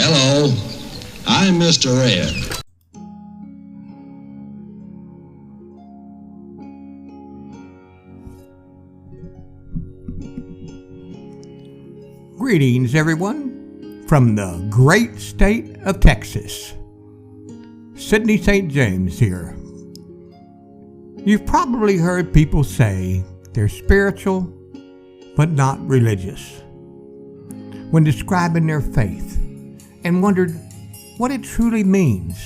Hello, I'm Mr. Red. Greetings, everyone, from the great state of Texas. Sidney St. here. You've probably heard people say they're spiritual, but not religious, when describing their faith, and wondered what it truly means.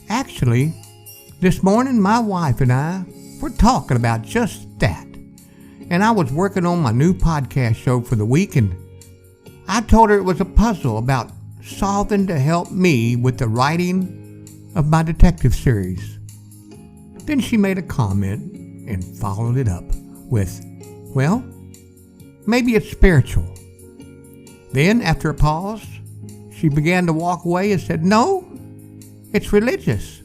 Actually, this morning my wife and I were talking about just that, and I was working on my new podcast show for the week, and I told her it was a puzzle about solving to help me with the writing of my detective series. Then she made a comment and followed it up with, well, maybe it's spiritual. Then, after a pause, she began to walk away and said, no, it's religious.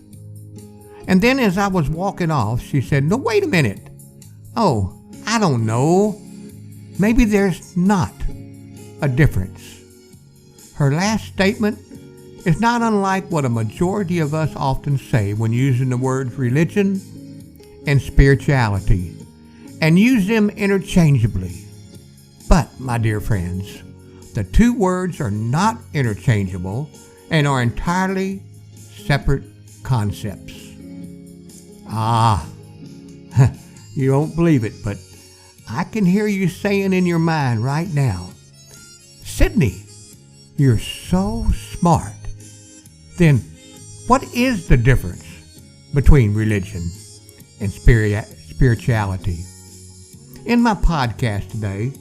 And then as I was walking off, she said, no, wait a minute. Oh, I don't know. Maybe there's not a difference. Her last statement is not unlike what a majority of us often say when using the words religion and spirituality, and use them interchangeably. But, my dear friends, the two words are not interchangeable and are entirely separate concepts. You won't believe it, but I can hear you saying in your mind right now, Sidney, you're so smart. Then what is the difference between religion and spirituality? In my podcast today,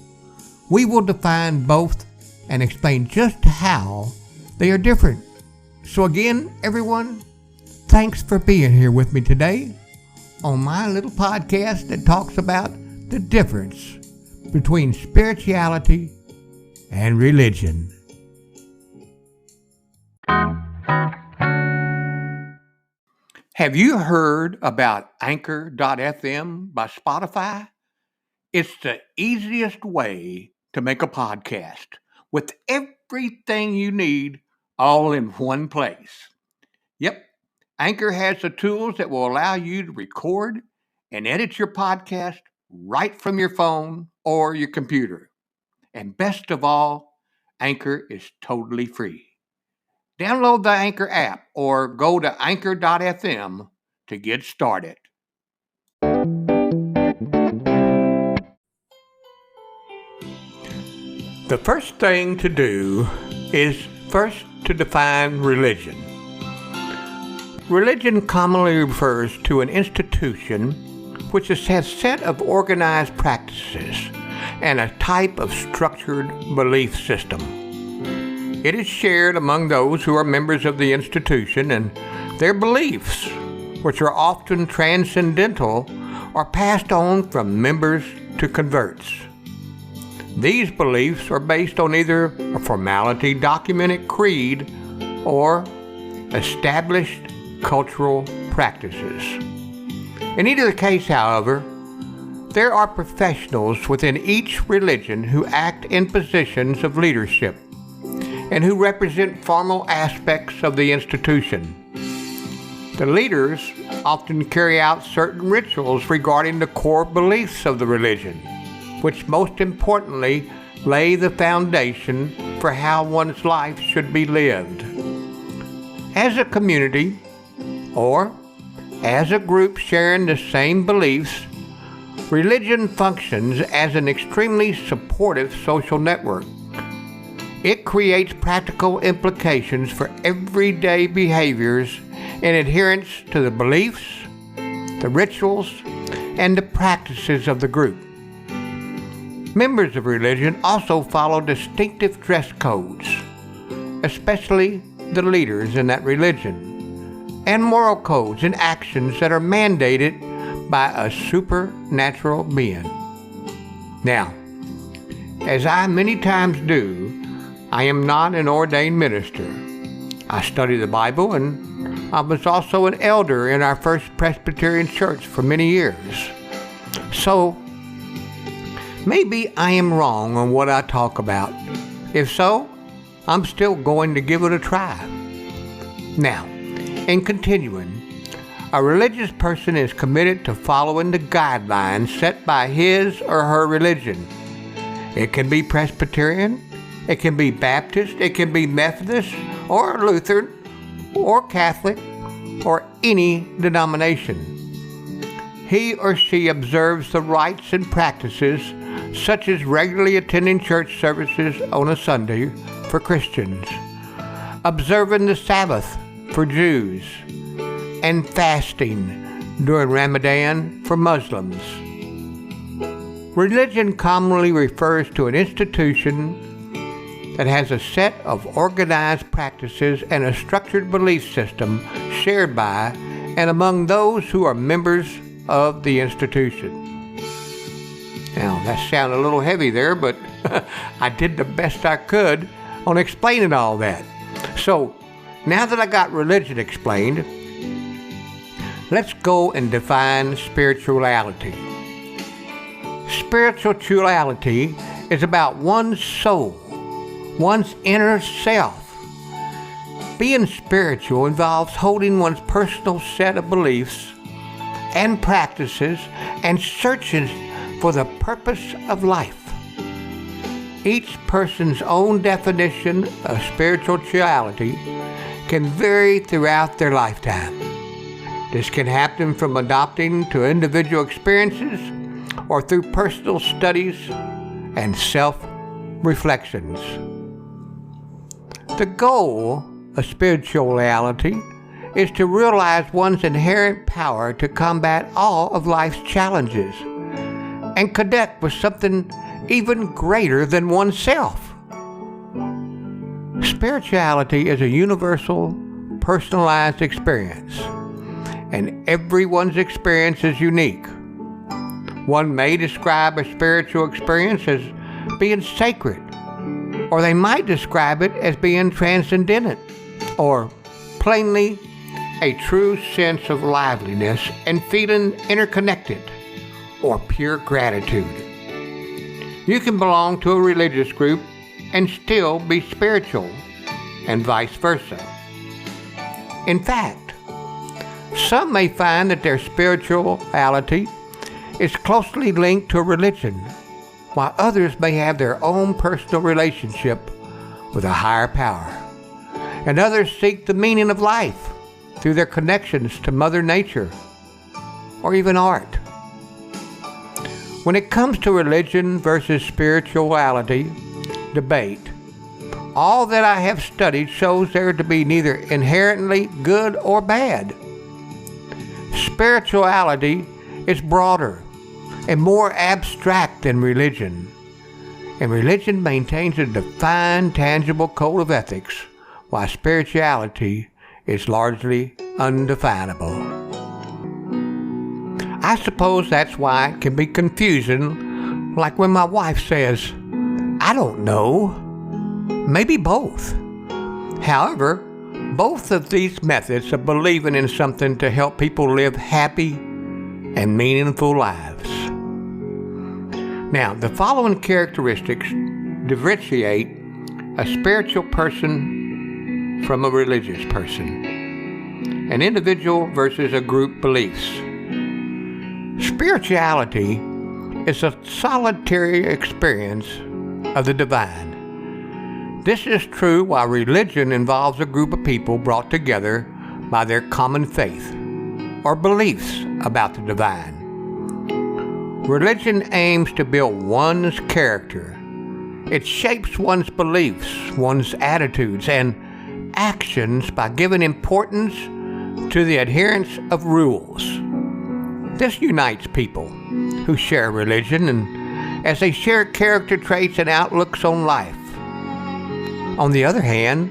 we will define both and explain just how they are different. So again, everyone, thanks for being here with me today on my little podcast that talks about the difference between spirituality and religion. Have you heard about Anchor.fm by Spotify? It's the easiest way to make a podcast with everything you need all in one place. Yep, Anchor has the tools that will allow you to record and edit your podcast right from your phone or your computer. And best of all, Anchor is totally free. Download the Anchor app or go to anchor.fm to get started. The first thing to do is first to define religion. Religion commonly refers to an institution which has a set of organized practices and a type of structured belief system. It is shared among those who are members of the institution, and their beliefs, which are often transcendental, are passed on from members to converts. These beliefs are based on either a formality documented creed or established cultural practices. In either case, however, there are professionals within each religion who act in positions of leadership and who represent formal aspects of the institution. The leaders often carry out certain rituals regarding the core beliefs of the religion, which most importantly lay the foundation for how one's life should be lived. As a community, or as a group sharing the same beliefs, religion functions as an extremely supportive social network. It creates practical implications for everyday behaviors in adherence to the beliefs, the rituals, and the practices of the group. Members of religion also follow distinctive dress codes, especially the leaders in that religion, and moral codes and actions that are mandated by a supernatural being. Now, as I many times do, I am not an ordained minister. I study the Bible, and I was also an elder in our First Presbyterian Church for many years. So, maybe I am wrong on what I talk about. If so, I'm still going to give it a try. Now, in continuing, a religious person is committed to following the guidelines set by his or her religion. It can be Presbyterian, it can be Baptist, it can be Methodist, or Lutheran, or Catholic, or any denomination. He or she observes the rites and practices such as regularly attending church services on a Sunday for Christians, observing the Sabbath for Jews, and fasting during Ramadan for Muslims. Religion commonly refers to an institution that has a set of organized practices and a structured belief system shared by and among those who are members of the institution. Now, that sounded a little heavy there, but I did the best I could on explaining all that. So, now that I got religion explained, let's go and define spirituality. Spirituality is about one's soul, one's inner self. Being spiritual involves holding one's personal set of beliefs and practices and searching for the purpose of life. Each person's own definition of spirituality can vary throughout their lifetime. This can happen from adopting to individual experiences or through personal studies and self-reflections. The goal of spirituality is to realize one's inherent power to combat all of life's challenges and connect with something even greater than oneself. Spirituality is a universal, personalized experience, and everyone's experience is unique. One may describe a spiritual experience as being sacred, or they might describe it as being transcendent, or plainly a true sense of liveliness and feeling interconnected, or pure gratitude. You can belong to a religious group and still be spiritual, and vice versa. In fact, some may find that their spirituality is closely linked to a religion, while others may have their own personal relationship with a higher power, and others seek the meaning of life through their connections to Mother Nature, or even art. When it comes to religion versus spirituality debate, all that I have studied shows there to be neither inherently good or bad. Spirituality is broader and more abstract than religion, and religion maintains a defined, tangible code of ethics, while spirituality is largely undefinable. I suppose that's why it can be confusing, like when my wife says, "I don't know." Maybe both. However, both of these methods of believing in something to help people live happy and meaningful lives. Now, the following characteristics differentiate a spiritual person from a religious person. An individual versus a group beliefs. Spirituality is a solitary experience of the divine. This is true while religion involves a group of people brought together by their common faith or beliefs about the divine. Religion aims to build one's character. It shapes one's beliefs, one's attitudes, and actions by giving importance to the adherence of rules. This unites people who share religion and as they share character traits and outlooks on life. On the other hand,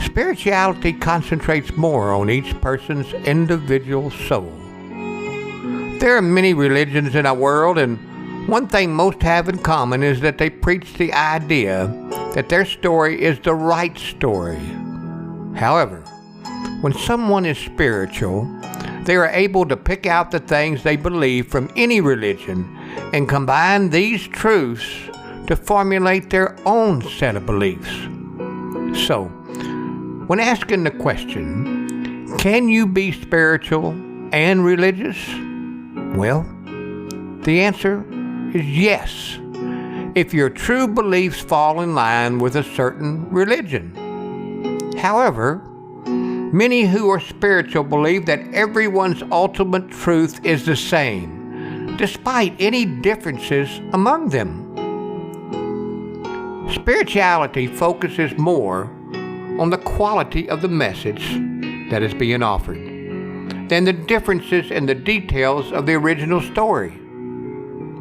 spirituality concentrates more on each person's individual soul. There are many religions in our world, and one thing most have in common is that they preach the idea that their story is the right story. However, when someone is spiritual, they are able to pick out the things they believe from any religion and combine these truths to formulate their own set of beliefs. So, when asking the question, can you be spiritual and religious? Well, the answer is yes, if your true beliefs fall in line with a certain religion. However, many who are spiritual believe that everyone's ultimate truth is the same, despite any differences among them. Spirituality focuses more on the quality of the message that is being offered than the differences in the details of the original story.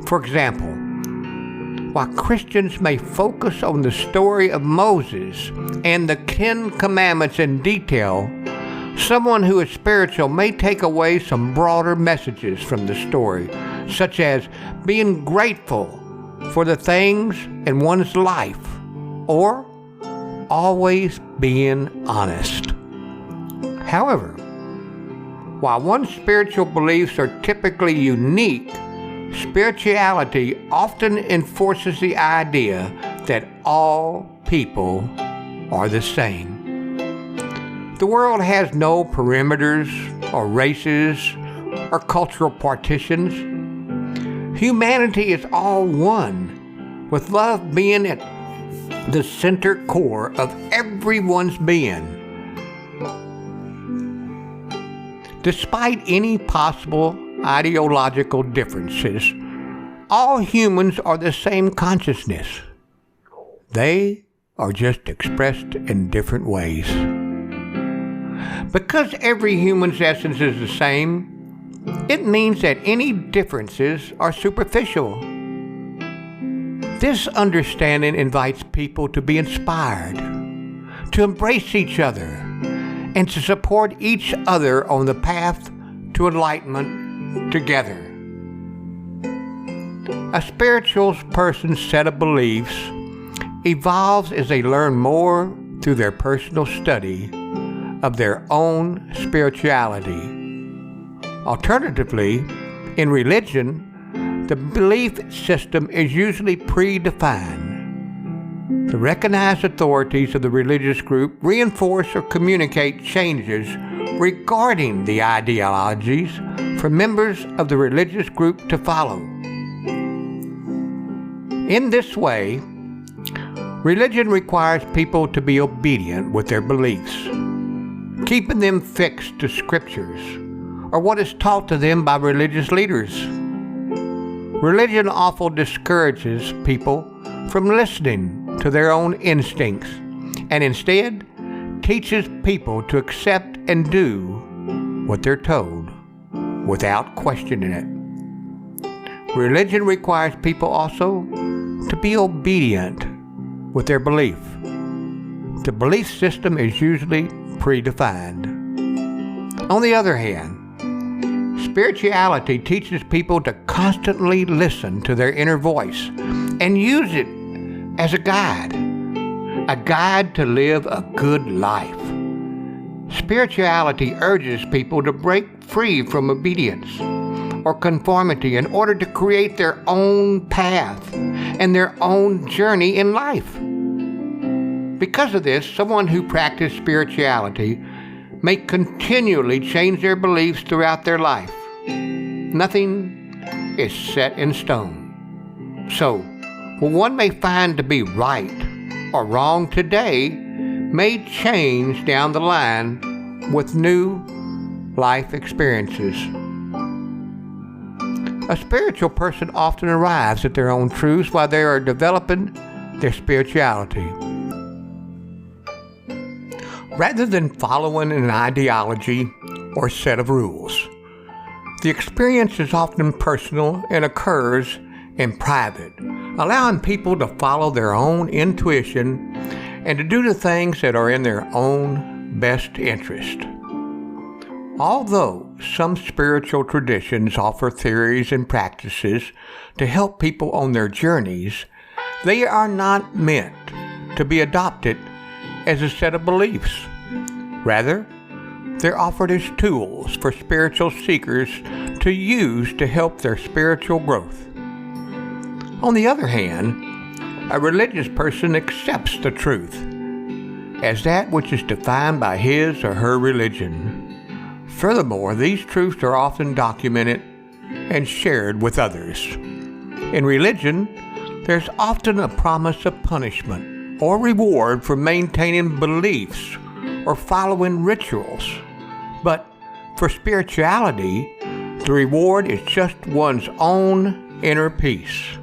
For example, while Christians may focus on the story of Moses and the 10 Commandments in detail, someone who is spiritual may take away some broader messages from the story, such as being grateful for the things in one's life, or always being honest. However, while one's spiritual beliefs are typically unique, spirituality often enforces the idea that all people are the same. The world has no perimeters or races or cultural partitions. Humanity is all one, with love being at the center core of everyone's being. Despite any possible ideological differences, all humans are the same consciousness. They are just expressed in different ways. Because every human's essence is the same, it means that any differences are superficial. This understanding invites people to be inspired, to embrace each other, and to support each other on the path to enlightenment together. A spiritual person's set of beliefs evolves as they learn more through their personal study of their own spirituality. Alternatively, in religion, the belief system is usually predefined. The recognized authorities of the religious group reinforce or communicate changes regarding the ideologies for members of the religious group to follow. In this way, religion requires people to be obedient with their beliefs, keeping them fixed to scriptures or what is taught to them by religious leaders. Religion often discourages people from listening to their own instincts and instead teaches people to accept and do what they're told without questioning it. Religion requires people also to be obedient with their belief. The belief system is usually predefined. On the other hand, spirituality teaches people to constantly listen to their inner voice and use it as a guide to live a good life. Spirituality urges people to break free from obedience or conformity in order to create their own path and their own journey in life. Because of this, someone who practices spirituality may continually change their beliefs throughout their life. Nothing is set in stone. So, what one may find to be right or wrong today may change down the line with new life experiences. A spiritual person often arrives at their own truths while they are developing their spirituality. Rather than following an ideology or set of rules, the experience is often personal and occurs in private, allowing people to follow their own intuition and to do the things that are in their own best interest. Although some spiritual traditions offer theories and practices to help people on their journeys, they are not meant to be adopted as a set of beliefs. Rather, they're offered as tools for spiritual seekers to use to help their spiritual growth. On the other hand, a religious person accepts the truth as that which is defined by his or her religion. Furthermore, these truths are often documented and shared with others. In religion, there's often a promise of punishment or reward for maintaining beliefs or following rituals. But for spirituality, the reward is just one's own inner peace.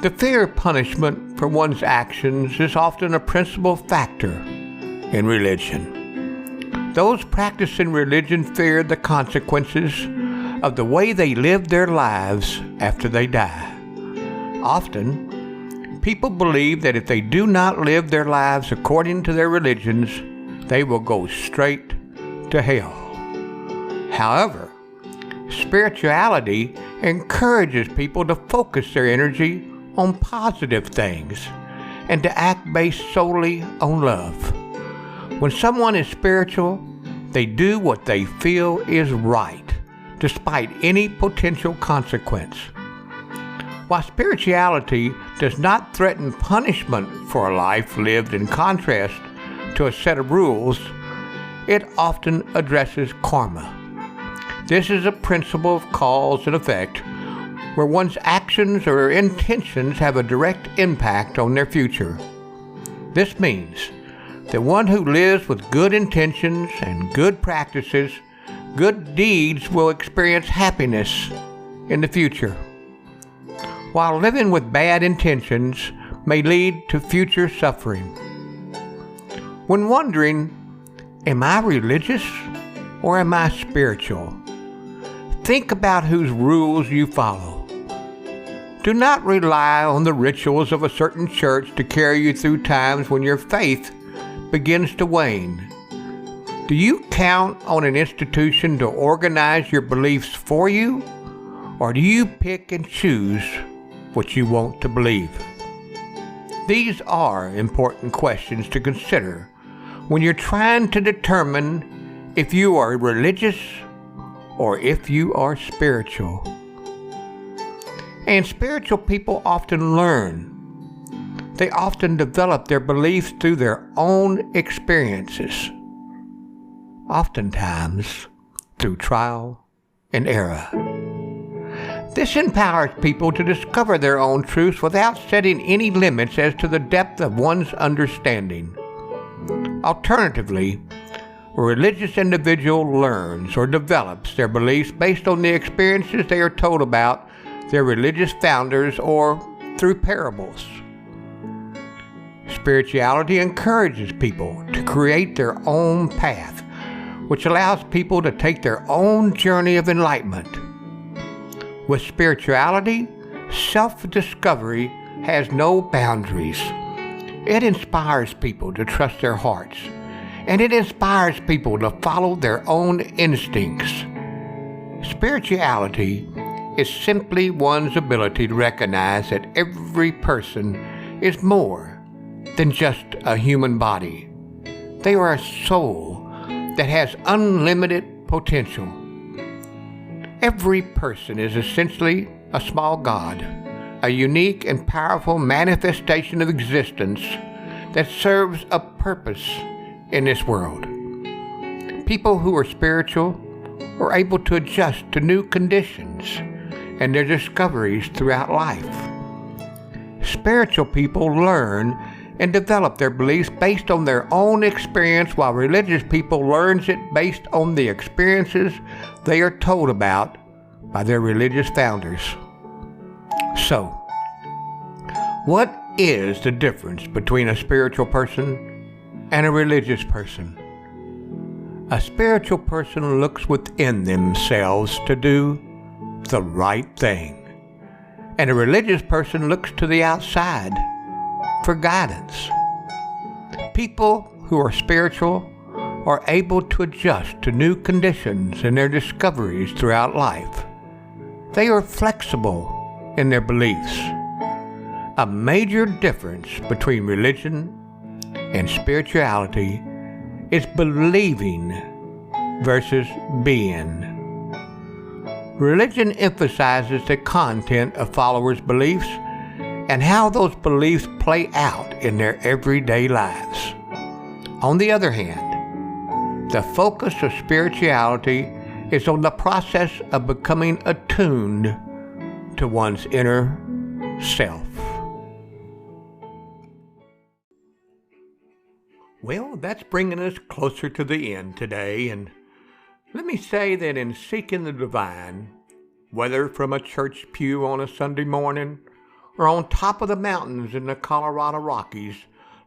The fear of punishment for one's actions is often a principal factor in religion. Those practicing religion fear the consequences of the way they live their lives after they die. Often, people believe that if they do not live their lives according to their religions, they will go straight to hell. However, spirituality encourages people to focus their energy on positive things and to act based solely on love. When someone is spiritual, they do what they feel is right, despite any potential consequence. While spirituality does not threaten punishment for a life lived in contrast to a set of rules, it often addresses karma. This is a principle of cause and effect, where one's actions or intentions have a direct impact on their future. This means that one who lives with good intentions and good practices, good deeds will experience happiness in the future, while living with bad intentions may lead to future suffering. When wondering, am I religious or am I spiritual? Think about whose rules you follow. Do not rely on the rituals of a certain church to carry you through times when your faith begins to wane. Do you count on an institution to organize your beliefs for you, or do you pick and choose what you want to believe? These are important questions to consider when you're trying to determine if you are religious or if you are spiritual. And spiritual people often learn. They often develop their beliefs through their own experiences, oftentimes through trial and error. This empowers people to discover their own truths without setting any limits as to the depth of one's understanding. Alternatively, a religious individual learns or develops their beliefs based on the experiences they are told about their religious founders or through parables. Spirituality encourages people to create their own path, which allows people to take their own journey of enlightenment. With spirituality, self-discovery has no boundaries. It inspires people to trust their hearts, and it inspires people to follow their own instincts. Spirituality is simply one's ability to recognize that every person is more than just a human body. They are a soul that has unlimited potential. Every person is essentially a small God, a unique and powerful manifestation of existence that serves a purpose in this world. People who are spiritual are able to adjust to new conditions and their discoveries throughout life. Spiritual people learn and develop their beliefs based on their own experience, while religious people learn it based on the experiences they are told about by their religious founders. So, what is the difference between a spiritual person and a religious person? A spiritual person looks within themselves to do the right thing, and a religious person looks to the outside for guidance. People who are spiritual are able to adjust to new conditions and their discoveries throughout life. They are flexible in their beliefs. A major difference between religion and spirituality is believing versus being. Religion emphasizes the content of followers' beliefs and how those beliefs play out in their everyday lives. On the other hand, the focus of spirituality is on the process of becoming attuned to one's inner self. Well, that's bringing us closer to the end today, and let me say that in seeking the divine, whether from a church pew on a Sunday morning or on top of the mountains in the Colorado Rockies,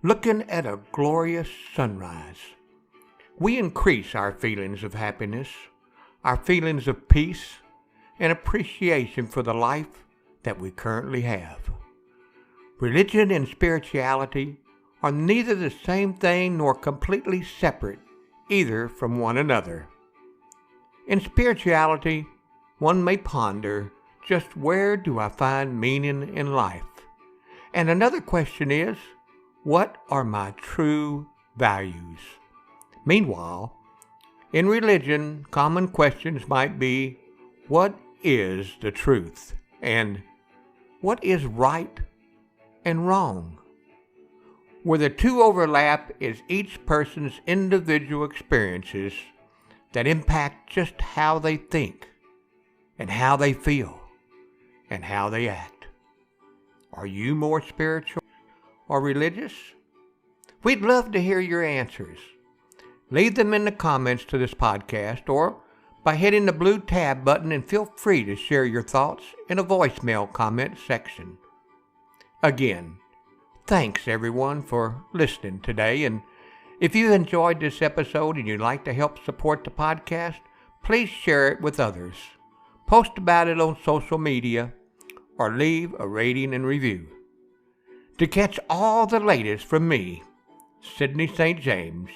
looking at a glorious sunrise, we increase our feelings of happiness, our feelings of peace, and appreciation for the life that we currently have. Religion and spirituality are neither the same thing nor completely separate either from one another. In spirituality, one may ponder, just where do I find meaning in life? And another question is, what are my true values? Meanwhile, in religion, common questions might be, what is the truth? And what is right and wrong? Where the two overlap is each person's individual experiences that impact just how they think and how they feel and how they act. Are you more spiritual or religious? We'd love to hear your answers. Leave them in the comments to this podcast or by hitting the blue tab button, and feel free to share your thoughts in a voicemail comment section. Again, thanks everyone for listening today, and if you enjoyed this episode and you'd like to help support the podcast, please share it with others. Post about it on social media or leave a rating and review. To catch all the latest from me, Sidney St. James,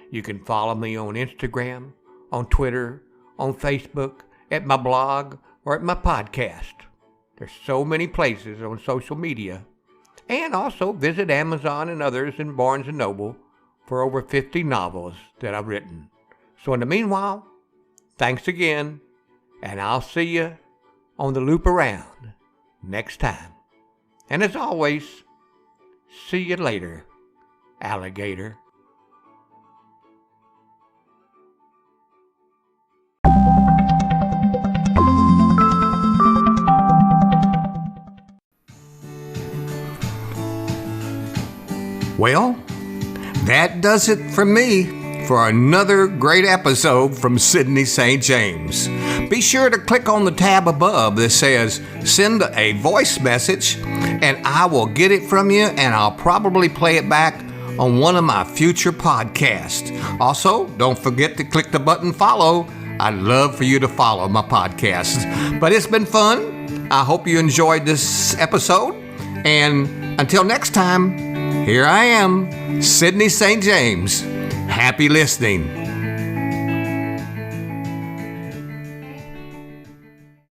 you can follow me on Instagram, on Twitter, on Facebook, at my blog, or at my podcast. There's so many places on social media. And also visit Amazon and others in Barnes & Noble for over 50 novels that I've written. So in the meanwhile, thanks again, and I'll see you on the loop around next time. And as always, see you later, alligator. Well, that does it for me for another great episode from Sidney St. James. Be sure to click on the tab above that says send a voice message, and I will get it from you, and I'll probably play it back on one of my future podcasts. Also, don't forget to click the button follow. I'd love for you to follow my podcast. But it's been fun. I hope you enjoyed this episode, and until next time, here I am, Sidney St. James. Happy listening.